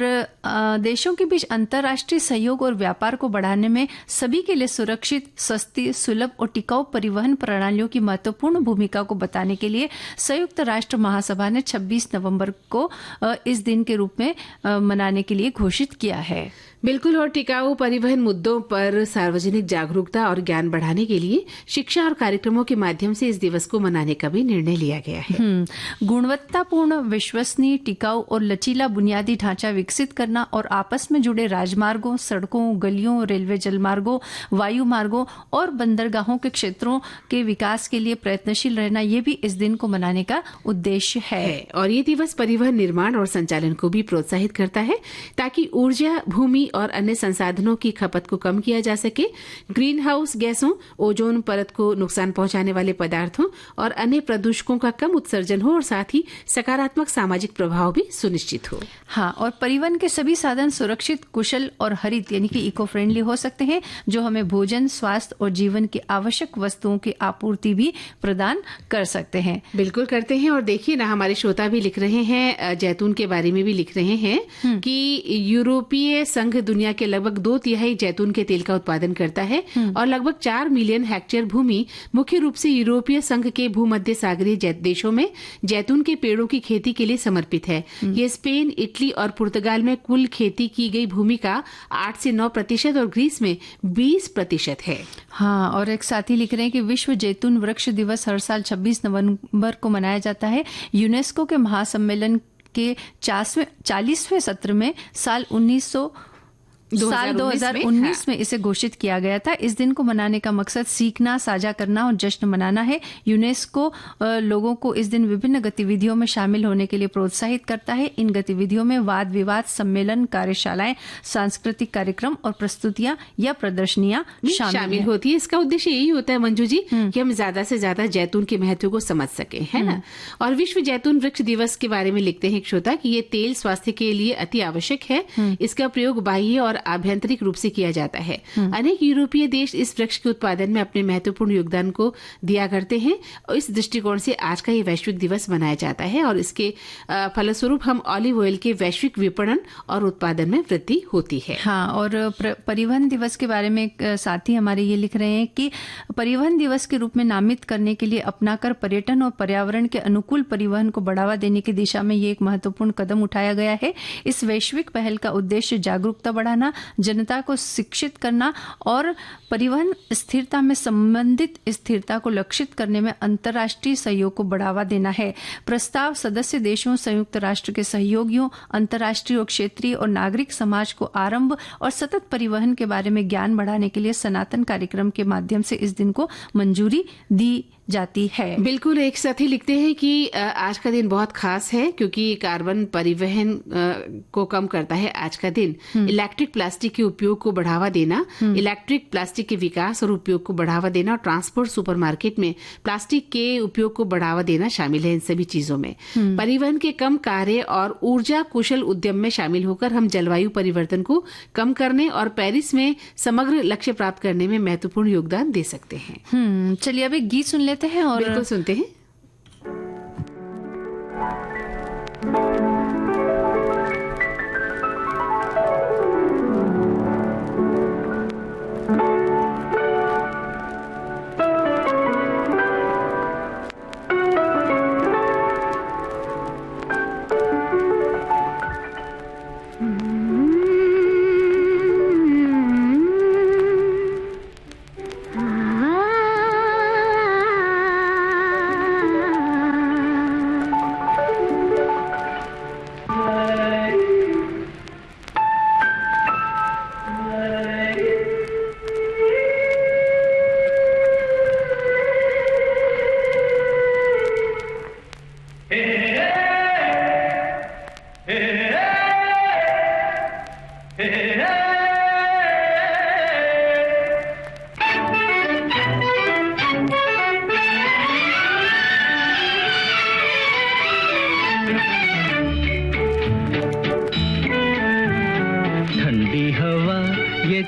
देशों के बीच अंतर्राष्ट्रीय सहयोग और व्यापार को बढ़ाने में सभी के लिए सुरक्षित, सस्ती, सुलभ और टिकाऊ परिवहन प्रणालियों की महत्वपूर्ण भूमिका को बताने के लिए संयुक्त राष्ट्र महासभा ने 26 नवंबर को इस दिन के रूप में मनाने के लिए घोषित किया है। बिल्कुल। और टिकाऊ परिवहन मुद्दों पर सार्वजनिक जागरूकता और ज्ञान बढ़ाने के लिए शिक्षा और कार्यक्रमों के माध्यम से इस दिवस को मनाने का भी निर्णय लिया गया है। गुणवत्तापूर्ण, विश्वसनीय, टिकाऊ और लचीला बुनियादी ढांचा विकसित करना और आपस में जुड़े राजमार्गों, सड़कों, गलियों, रेलवे जलमार्गों, वायु मार्गों और बंदरगाहों के क्षेत्रों के विकास के लिए प्रयत्नशील रहना, ये भी इस दिन को मनाने का उद्देश्य है। और ये दिवस परिवहन निर्माण और संचालन को भी प्रोत्साहित करता है ताकि ऊर्जा, भूमि और अन्य संसाधनों की खपत को कम किया जा सके, ग्रीन हाउस गैसों, ओजोन परत को नुकसान पहुंचाने वाले पदार्थों और अन्य प्रदूषकों का कम उत्सर्जन हो और साथ ही सकारात्मक सामाजिक प्रभाव भी सुनिश्चित हो। हाँ, और परिवहन के सभी साधन सुरक्षित, कुशल और हरित यानी कि इको फ्रेंडली हो सकते हैं, जो हमें भोजन, स्वास्थ्य और जीवन की आवश्यक वस्तुओं की आपूर्ति भी प्रदान कर सकते हैं। बिल्कुल करते हैं। और देखिए ना, हमारे श्रोता भी लिख रहे हैं, जैतून के बारे में भी लिख रहे हैं कि यूरोपीय संघ दुनिया के लगभग 2/3 जैतून के तेल का उत्पादन करता है और लगभग 4 मिलियन हेक्टेयर भूमि मुख्य रूप से यूरोपीय संघ के भूमध्य सागरीय देशों में जैतून के पेड़ों की खेती के लिए समर्पित है। ये स्पेन, इटली और पुर्तगाल में कुल खेती की गई भूमि का 8 से 9% और ग्रीस में 20% है। हाँ, और एक साथी लिख रहे हैं कि विश्व जैतून वृक्ष दिवस हर साल 26 नवंबर को मनाया जाता है। यूनेस्को के महासम्मेलन के 40वें सत्र में साल 2019 में इसे घोषित किया गया था। इस दिन को मनाने का मकसद सीखना, साझा करना और जश्न मनाना है। यूनेस्को लोगों को इस दिन विभिन्न गतिविधियों में शामिल होने के लिए प्रोत्साहित करता है। इन गतिविधियों में वाद विवाद, सम्मेलन, कार्यशालाएं, सांस्कृतिक कार्यक्रम और प्रस्तुतियां या प्रदर्शनियां शामिल होती है। इसका उद्देश्य यही होता है मंजू जी कि हम ज्यादा से ज्यादा जैतून के महत्व को समझ सके, है ना। और विश्व जैतून वृक्ष दिवस के बारे में लिखते हैं एक श्रोता कि ये तेल स्वास्थ्य के लिए अति आवश्यक है। इसका प्रयोग बाह्य और आभ्यंतरिक रूप से किया जाता है। अनेक यूरोपीय देश इस वृक्ष के उत्पादन में अपने महत्वपूर्ण योगदान को दिया करते हैं और इस दृष्टिकोण से आज का ये वैश्विक दिवस मनाया जाता है और इसके फलस्वरूप हम ऑलिव ऑयल के वैश्विक विपणन और उत्पादन में वृद्धि होती है। हाँ, और परिवहन दिवस के बारे में साथी हमारे ये लिख रहे हैं कि परिवहन दिवस के रूप में नामित करने के लिए अपनाकर पर्यटन और पर्यावरण के अनुकूल परिवहन को बढ़ावा देने की दिशा में ये एक महत्वपूर्ण कदम उठाया गया है। इस वैश्विक पहल का उद्देश्य जागरूकता बढ़ाना, जनता को शिक्षित करना और परिवहन स्थिरता में संबंधित स्थिरता को लक्षित करने में अंतर्राष्ट्रीय सहयोग को बढ़ावा देना है। प्रस्ताव सदस्य देशों, संयुक्त राष्ट्र के सहयोगियों, अंतर्राष्ट्रीय और क्षेत्रीय और नागरिक समाज को आरंभ और सतत परिवहन के बारे में ज्ञान बढ़ाने के लिए सनातन कार्यक्रम के माध्यम से इस दिन को मंजूरी दी जाती है। बिल्कुल। एक साथी लिखते हैं कि आज का दिन बहुत खास है क्योंकि कार्बन परिवहन को कम करता है आज का दिन। इलेक्ट्रिक प्लास्टिक के उपयोग को बढ़ावा देना, इलेक्ट्रिक प्लास्टिक के विकास और उपयोग को बढ़ावा देना और ट्रांसपोर्ट सुपरमार्केट में प्लास्टिक के उपयोग को बढ़ावा देना शामिल है। इन सभी चीजों में परिवहन के कम कार्य और ऊर्जा कुशल उद्यम में शामिल होकर हम जलवायु परिवर्तन को कम करने और पेरिस में समग्र लक्ष्य प्राप्त करने में महत्वपूर्ण योगदान दे सकते हैं। चलिए अब एक गीत सुन लेते हैं और बिल्कुल सुनते हैं।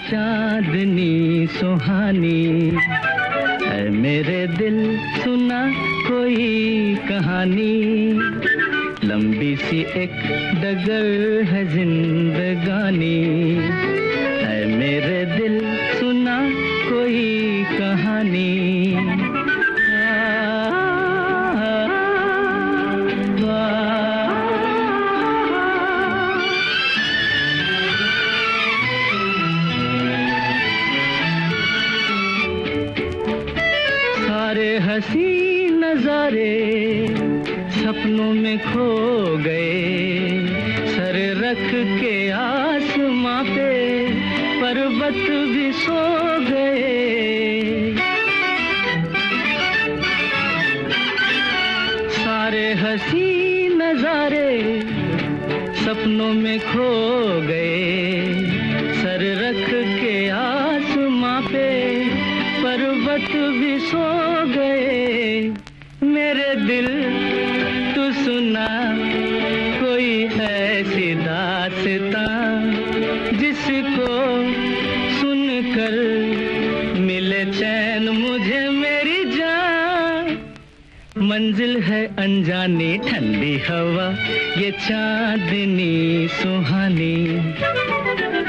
चांदनी सुहानी है मेरे दिल, सुना कोई कहानी, लंबी सी एक डगर है जिंदगानी, है मेरे दिल सुना कोई कहानी। हसी नजारे सपनों में खो गए, सर रख के आसमां पे पर्वत भी सो गए। सारे हसी नजारे सपनों में खो गए, नजर रख के आसमां पे पर्वत भी सो गए। मेरे दिल तू सुना कोई ऐसी दास्तां जिसको सुनकर मिले चैन मुझे मेरी जान। मंजिल है अनजानी ठंडी हवा ये चांदनी सुहानी,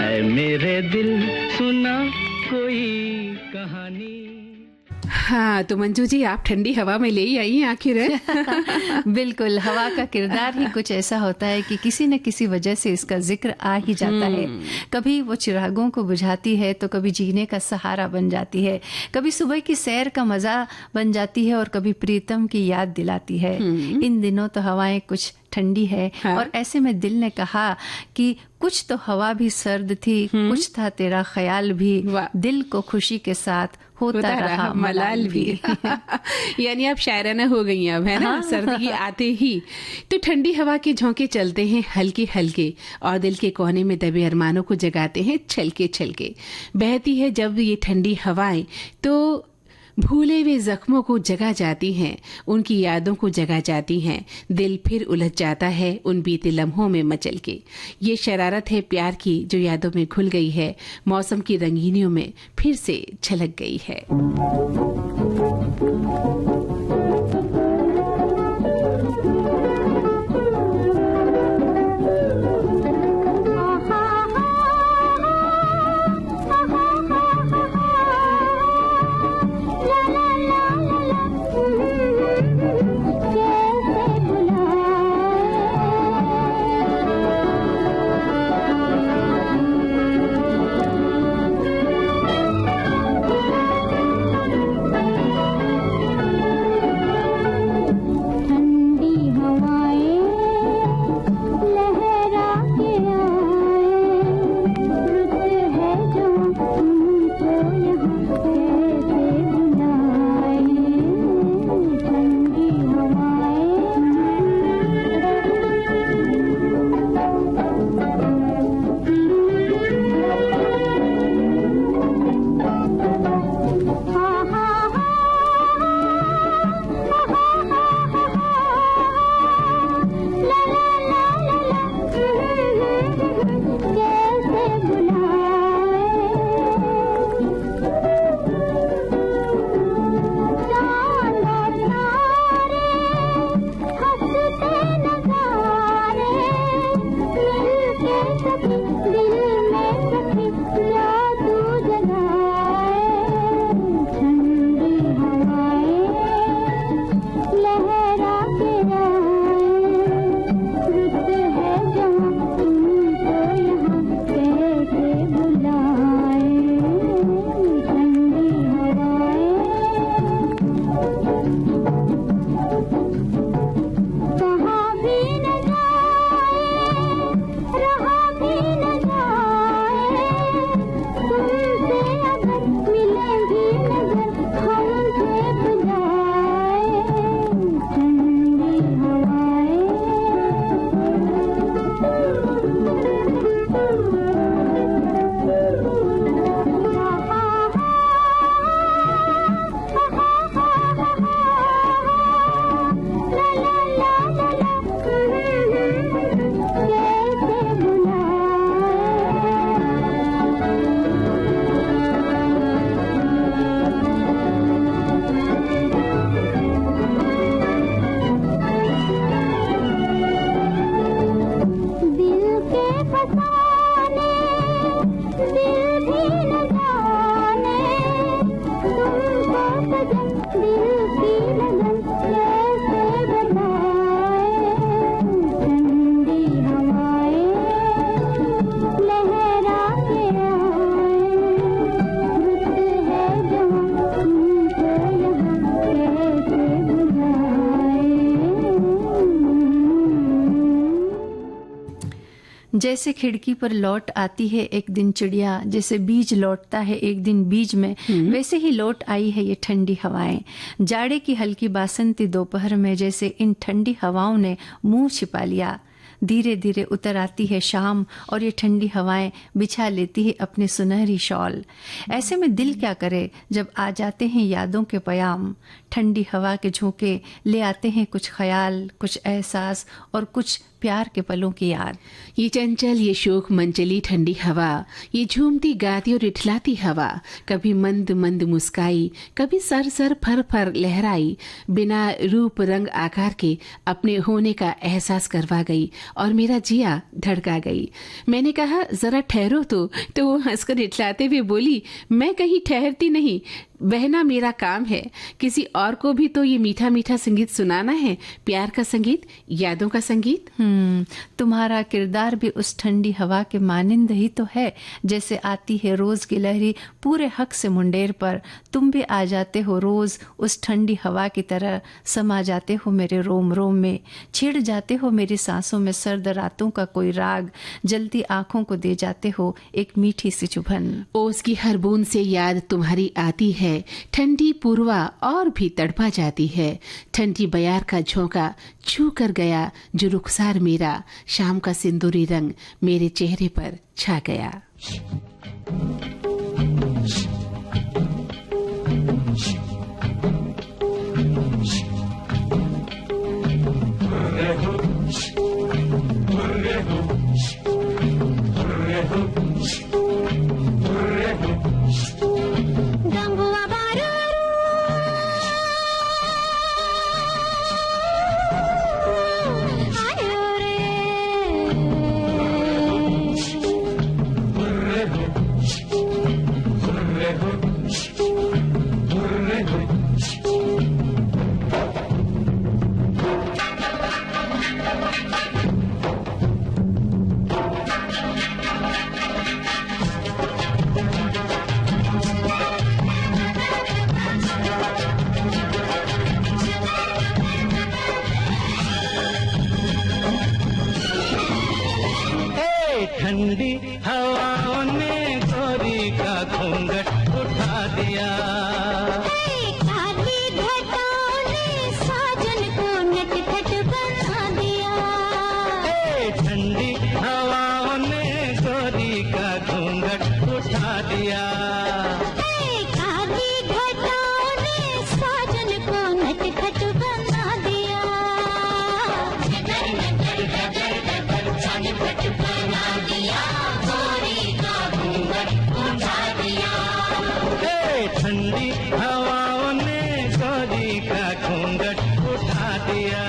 ऐ मेरे दिल सुना कोई कहानी। हाँ, तो मंजू जी आप ठंडी हवा में ले ही आई हैं आखिर है? बिल्कुल, हवा का किरदार ही कुछ ऐसा होता है कि किसी न किसी वजह से इसका जिक्र आ ही जाता है। कभी वो चिरागों को बुझाती है तो कभी जीने का सहारा बन जाती है, कभी सुबह की सैर का मजा बन जाती है और कभी प्रीतम की याद दिलाती है। इन दिनों तो हवाएं कुछ ठंडी है। हाँ। और ऐसे में दिल ने कहा कि कुछ तो हवा भी सर्द थी, कुछ था तेरा ख्याल भी, दिल को खुशी के साथ होता रहा मलाल भी। यानी आप शायराना हो गई अब, है ना? हाँ। सर्दी की आते ही तो ठंडी हवा के झोंके चलते हैं हल्के हल्के और दिल के कोने में दबे अरमानों को जगाते हैं छलके छलके। बहती है जब ये ठंडी हवाएं तो भूले हुए जख्मों को जगा जाती हैं, उनकी यादों को जगा जाती हैं। दिल फिर उलझ जाता है उन बीते लम्हों में मचल के। ये शरारत है प्यार की जो यादों में घुल गई है, मौसम की रंगीनियों में फिर से छलक गई है। जैसे खिड़की पर लौट आती है एक दिन चिड़िया, जैसे बीज लौटता है एक दिन बीज में, वैसे ही लौट आई है ये ठंडी हवाएं। जाड़े की हल्की बासंती दोपहर में जैसे इन ठंडी हवाओं ने मुंह छिपा लिया। धीरे धीरे उतर आती है शाम और ये ठंडी हवाएं बिछा लेती है अपने सुनहरी शॉल। ऐसे में दिल क्या करे जब आ जाते हैं यादों के पयाम। ठंडी हवा के झोंके ले आते हैं कुछ ख्याल, कुछ एहसास और कुछ प्यार के पलों की याद। ये चंचल, ये शोक मंचली ठंडी हवा, ये झूमती गाती और इठलाती हवा, कभी मंद मंद मुस्काई, कभी सर सर फर फर लहराई, बिना रूप रंग आकार के अपने होने का एहसास करवा गई और मेरा जिया धड़का गई। मैंने कहा जरा ठहरो तो वो हंसकर इठलाते हुए बोली, मैं कहीं ठहरती नहीं, बहना मेरा काम है। किसी और को भी तो ये मीठा मीठा संगीत सुनाना है, प्यार का संगीत, यादों का संगीत। तुम्हारा किरदार भी उस ठंडी हवा के मानिंद ही तो है, जैसे आती है रोज की लहरी पूरे हक से मुंडेर पर। तुम भी आ जाते हो रोज उस ठंडी हवा की तरह, समा जाते हो मेरे रोम रोम में, छिड़ जाते हो मेरी सांसों में सर्द रातों का कोई राग, जलती आंखों को दे जाते हो एक मीठी सी चुभन। ओस की हर बूंद से याद तुम्हारी आती है, ठंडी पूर्वा और भी तड़पा जाती है। ठंडी बयार का झोंका छू कर गया जो रुखसार मेरा, शाम का सिंदूरी रंग मेरे चेहरे पर छा गया। ठंडी हवाओं ने गोरी का घूंघट उठा दिया, काली घटाओं ने साजन को नटखट बना दिया। ठंडी हवाओं ने गोरी का घूंघट उठा दिया, काली घटाओं ने साजन को नटखट बना दिया। ठंडी हवाओं ने गोरी का घूंघट उठा दिया।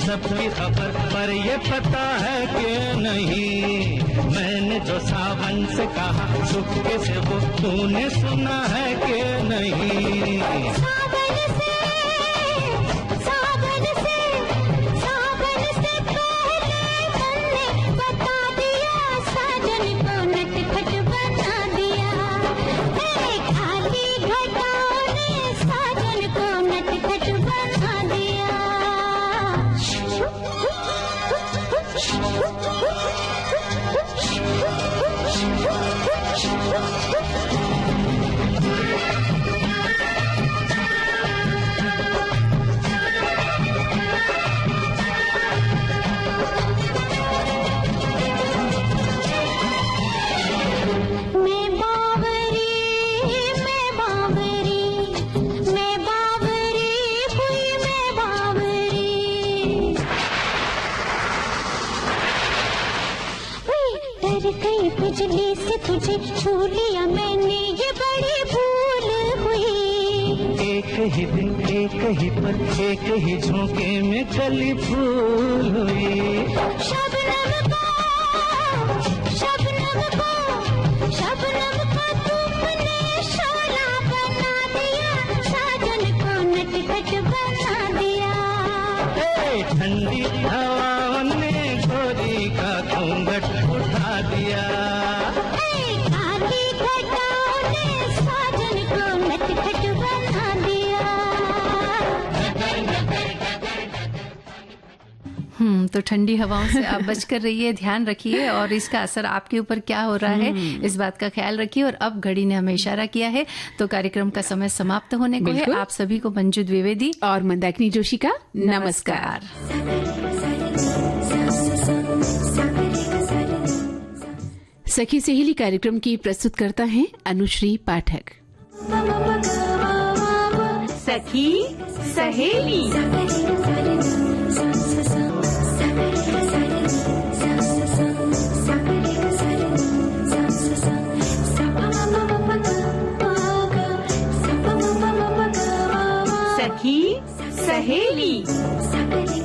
सबकी खबर पर ये पता है कि नहीं, मैंने जो सावन से कहा चुपके से वो तूने सुना है कि नहीं। सावन से पहले तुमने बता दिया बिजली से तुझे छू लिया मैंने, ये बड़ी भूल हुई। एक ही दिन एक ही पल एक ही झोंके में कली फूल हुई। शबनम को तुमने शोला बना दिया, साजन को नटखट बना दिया। ठंडी हवाओं ने गोरी का घूंघट उठा दिया। काली घटाओं ने साजन को नटखट बना दिया। तो ठंडी हवाओं से आप बचकर रहिए, ध्यान रखिए और इसका असर आपके ऊपर क्या हो रहा है इस बात का ख्याल रखिए। और अब घड़ी ने हमें इशारा किया है तो कार्यक्रम का समय समाप्त होने को है। आप सभी को मंजू द्विवेदी और मंदाकिनी जोशी का नमस्कार। सखी सहेली कार्यक्रम की प्रस्तुत करता है अनुश्री पाठक। सखी सहेली सखी सहेली।